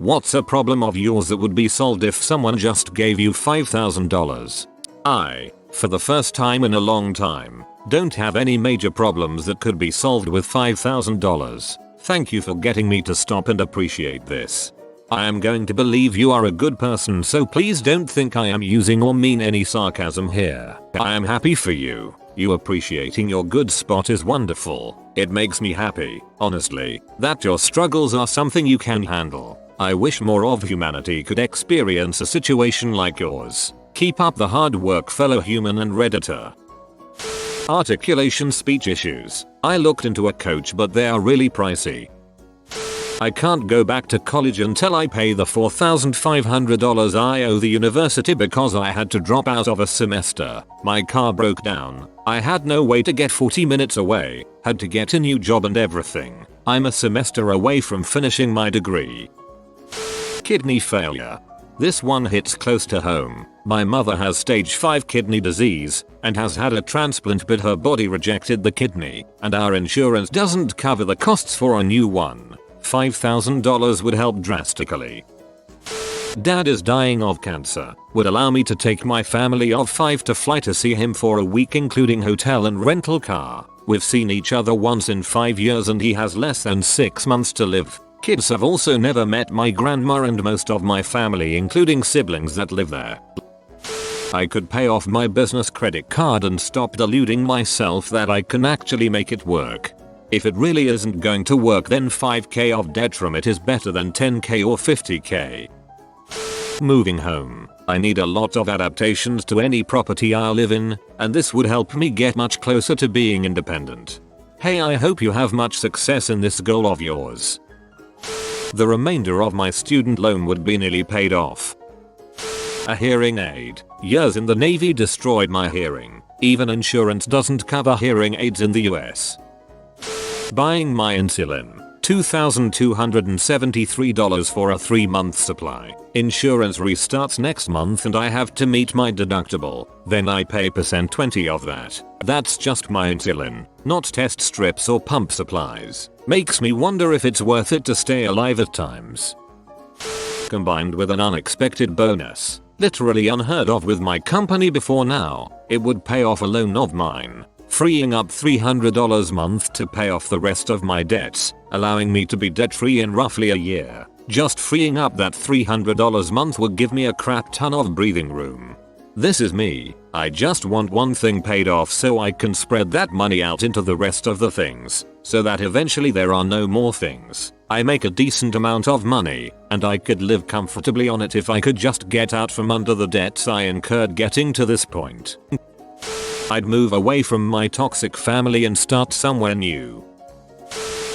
What's a problem of yours that would be solved if someone just gave you $5,000? I, for the first time in a long time, don't have any major problems that could be solved with $5,000. Thank you for getting me to stop and appreciate this. I am going to believe you are a good person, so please don't think I am using or mean any sarcasm here. I am happy for you. You appreciating your good spot is wonderful. It makes me happy, honestly, that your struggles are something you can handle. I wish more of humanity could experience a situation like yours. Keep up the hard work, fellow human and Redditor. Articulation speech issues. I looked into a coach, but they are really pricey. I can't go back to college until I pay the $4,500 I owe the university because I had to drop out of a semester. My car broke down. I had no way to get 40 minutes away. Had to get a new job and everything. I'm a semester away from finishing my degree. Kidney failure. This one hits close to home. My mother has stage 5 kidney disease and has had a transplant, but her body rejected the kidney and our insurance doesn't cover the costs for a new one. $5,000 would help drastically. Dad is dying of cancer. Would allow me to take my family of 5 to fly to see him for a week, including hotel and rental car. We've seen each other once in 5 years and he has less than 6 months to live. Kids have also never met my grandma and most of my family, including siblings that live there. I could pay off my business credit card and stop deluding myself that I can actually make it work. If it really isn't going to work, then 5k of debt from it is better than 10k or 50k. Moving home. I need a lot of adaptations to any property I live in, and this would help me get much closer to being independent. Hey, I hope you have much success in this goal of yours. The remainder of my student loan would be nearly paid off. A hearing aid. Years in the Navy destroyed my hearing. Even insurance doesn't cover hearing aids in the US. Buying my insulin. $2,273 for a 3-month supply. Insurance restarts next month and I have to meet my deductible. Then I pay %20 of that. That's just my insulin, not test strips or pump supplies. Makes me wonder if it's worth it to stay alive at times. Combined with an unexpected bonus, literally unheard of with my company before now, it would pay off a loan of mine, freeing up $300 a month to pay off the rest of my debts, allowing me to be debt-free in roughly a year. Just freeing up that $300 a month would give me a crap ton of breathing room. This is me. I just want one thing paid off so I can spread that money out into the rest of the things, so that eventually there are no more things. I make a decent amount of money, and I could live comfortably on it if I could just get out from under the debts I incurred getting to this point. I'd move away from my toxic family and start somewhere new.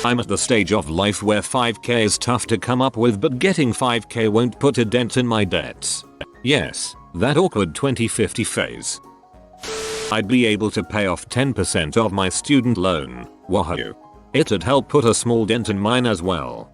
I'm at the stage of life where 5k is tough to come up with, but getting 5k won't put a dent in my debts. Yes, that awkward 2050 phase. I'd be able to pay off 10% of my student loan. Wahoo. It'd help put a small dent in mine as well.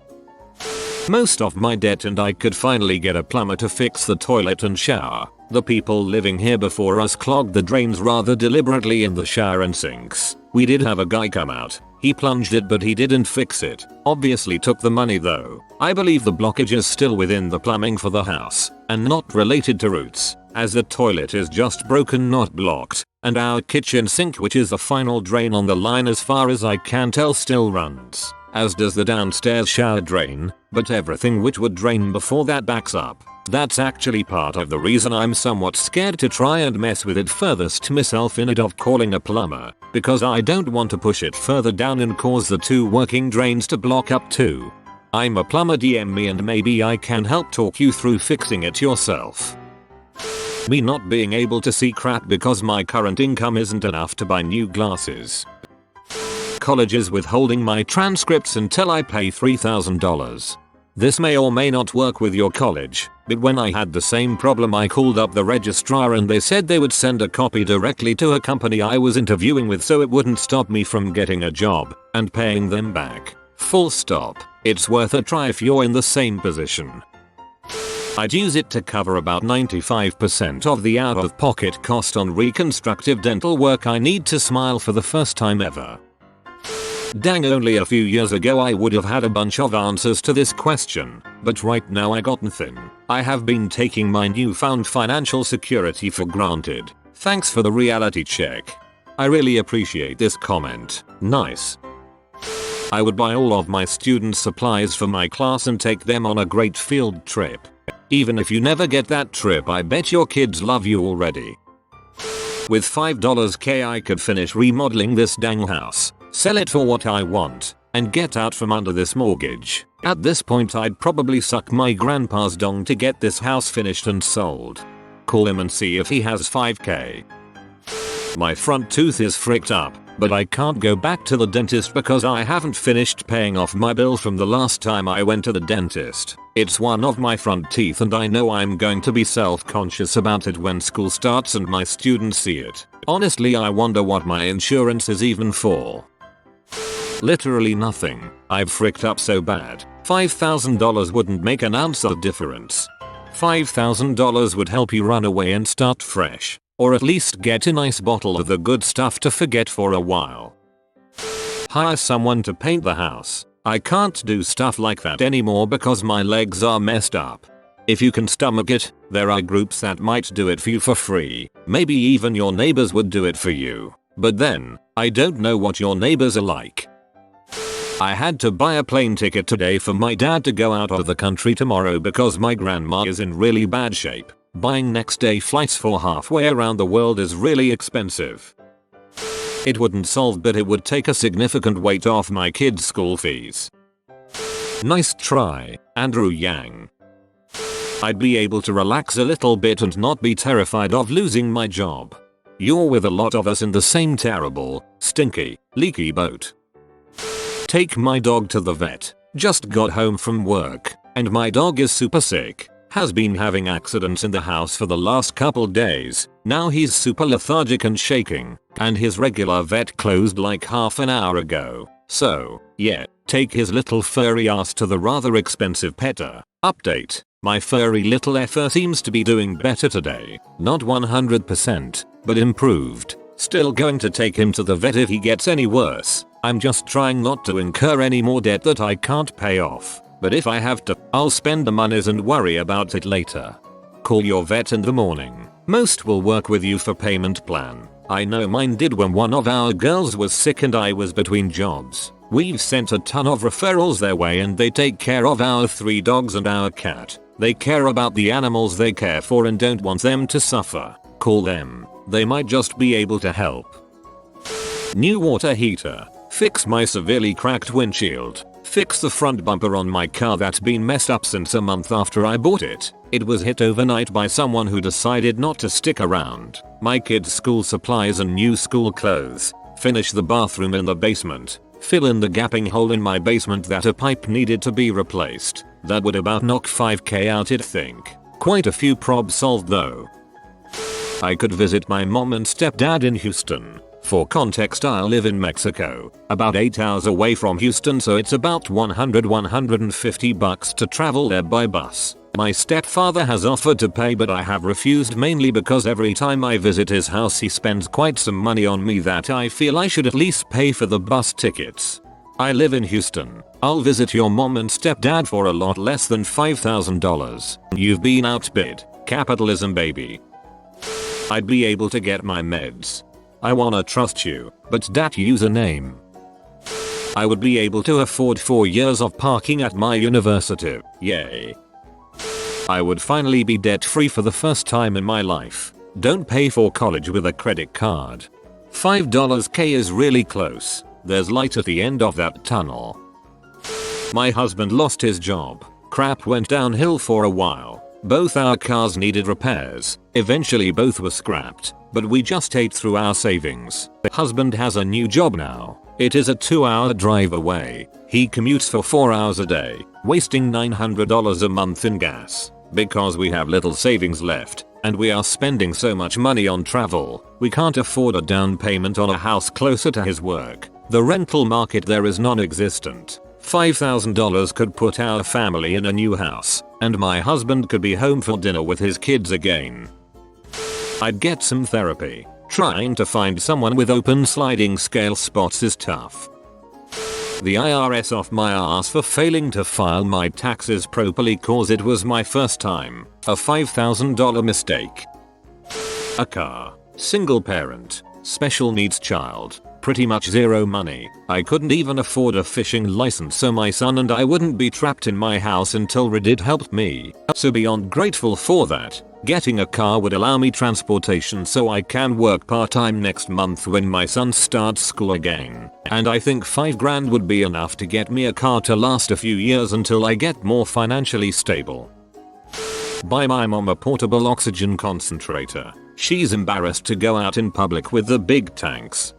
Most of my debt, and I could finally get a plumber to fix the toilet and shower. The people living here before us clogged the drains rather deliberately in the shower and sinks. We did have a guy come out. He plunged it, but he didn't fix it. Obviously took the money though. I believe the blockage is still within the plumbing for the house and not related to roots, as the toilet is just broken, not blocked, and our kitchen sink, which is the final drain on the line as far as I can tell, still runs, as does the downstairs shower drain, but everything which would drain before that backs up. That's actually part of the reason I'm somewhat scared to try and mess with it furthest myself in it of calling a plumber, because I don't want to push it further down and cause the 2 working drains to block up too. I'm a plumber, DM me and maybe I can help talk you through fixing it yourself. Me not being able to see crap because my current income isn't enough to buy new glasses. College is withholding my transcripts until I pay $3,000. This may or may not work with your college, but when I had the same problem I called up the registrar and they said they would send a copy directly to a company I was interviewing with so it wouldn't stop me from getting a job and paying them back. Full stop. It's worth a try if you're in the same position. I'd use it to cover about 95% of the out-of-pocket cost on reconstructive dental work I need to smile for the first time ever. Dang, only a few years ago I would have had a bunch of answers to this question, but right now I got nothing. I have been taking my newfound financial security for granted. Thanks for the reality check. I really appreciate this comment. Nice. I would buy all of my student supplies for my class and take them on a great field trip. Even if you never get that trip, I bet your kids love you already. With $5k I could finish remodeling this dang house, sell it for what I want, and get out from under this mortgage. At this point I'd probably suck my grandpa's dong to get this house finished and sold. Call him and see if he has 5k. My front tooth is fricked up, but I can't go back to the dentist because I haven't finished paying off my bill from the last time I went to the dentist. It's one of my front teeth and I know I'm going to be self-conscious about it when school starts and my students see it. Honestly, I wonder what my insurance is even for. Literally nothing. I've fricked up so bad. $5,000 wouldn't make an ounce of difference. $5,000 would help you run away and start fresh. Or at least get a nice bottle of the good stuff to forget for a while. Hire someone to paint the house. I can't do stuff like that anymore because my legs are messed up. If you can stomach it, there are groups that might do it for you for free. Maybe even your neighbors would do it for you. But then, I don't know what your neighbors are like. I had to buy a plane ticket today for my dad to go out of the country tomorrow because my grandma is in really bad shape. Buying next day flights for halfway around the world is really expensive. It wouldn't solve, but it would take a significant weight off my kids' school fees. Nice try, Andrew Yang. I'd be able to relax a little bit and not be terrified of losing my job. You're with a lot of us in the same terrible, stinky, leaky boat. Take my dog to the vet. Just got home from work, and my dog is super sick. Has been having accidents in the house for the last couple days. Now he's super lethargic and shaking, and his regular vet closed like half an hour ago. So, yeah, take his little furry ass to the rather expensive petter. Update. My furry little effer seems to be doing better today. Not 100%, but improved. Still going to take him to the vet if he gets any worse. I'm just trying not to incur any more debt that I can't pay off. But if I have to, I'll spend the monies and worry about it later. Call your vet in the morning. Most will work with you for payment plan. I know mine did when one of our girls was sick and I was between jobs. We've sent a ton of referrals their way and they take care of our 3 dogs and our cat. They care about the animals they care for and don't want them to suffer. Call them. They might just be able to help. New water heater. Fix my severely cracked windshield. Fix the front bumper on my car that's been messed up since a month after I bought it. It was hit overnight by someone who decided not to stick around. My kids' school supplies and new school clothes. Finish the bathroom in the basement. Fill in the gaping hole in my basement that a pipe needed to be replaced. That would about knock 5k out, I'd think. Quite a few probs solved though. I could visit my mom and stepdad in Houston. For context, I live in Mexico, about 8 hours away from Houston, so it's about $150 to travel there by bus. My stepfather has offered to pay, but I have refused, mainly because every time I visit his house he spends quite some money on me that I feel I should at least pay for the bus tickets. I live in Houston. I'll visit your mom and stepdad for a lot less than $5,000. You've been outbid. Capitalism, baby. I'd be able to get my meds. I wanna trust you, but dat username. I would be able to afford 4 years of parking at my university. Yay. I would finally be debt free for the first time in my life. Don't pay for college with a credit card. $5k is really close. There's light at the end of that tunnel. My husband lost his job. Crap went downhill for a while. Both our cars needed repairs. Eventually both were scrapped, but we just ate through our savings. Husband has a new job now. It is a 2-hour drive away. He commutes for 4 hours a day, wasting $900 a month in gas. Because we have little savings left, and we are spending so much money on travel, we can't afford a down payment on a house closer to his work. The rental market there is non-existent. $5,000 could put our family in a new house, and my husband could be home for dinner with his kids again. I'd get some therapy. Trying to find someone with open sliding scale spots is tough. The IRS off my ass for failing to file my taxes properly cause it was my first time. A $5,000 mistake. A car. Single parent. Special needs child. Pretty much zero money. I couldn't even afford a fishing license so my son and I wouldn't be trapped in my house until Reddit helped me. So beyond grateful for that, getting a car would allow me transportation so I can work part-time next month when my son starts school again. And I think $5,000 would be enough to get me a car to last a few years until I get more financially stable. Buy my mom a portable oxygen concentrator. She's embarrassed to go out in public with the big tanks.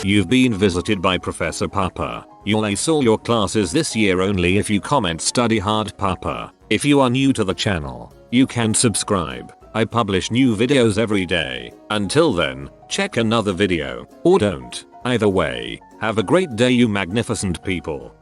You've been visited by Professor Papa. You'll ace all your classes this year only if you comment study hard Papa. If you are new to the channel, you can subscribe. I publish new videos every day. Until then, check another video, or don't. Either way, have a great day you magnificent people.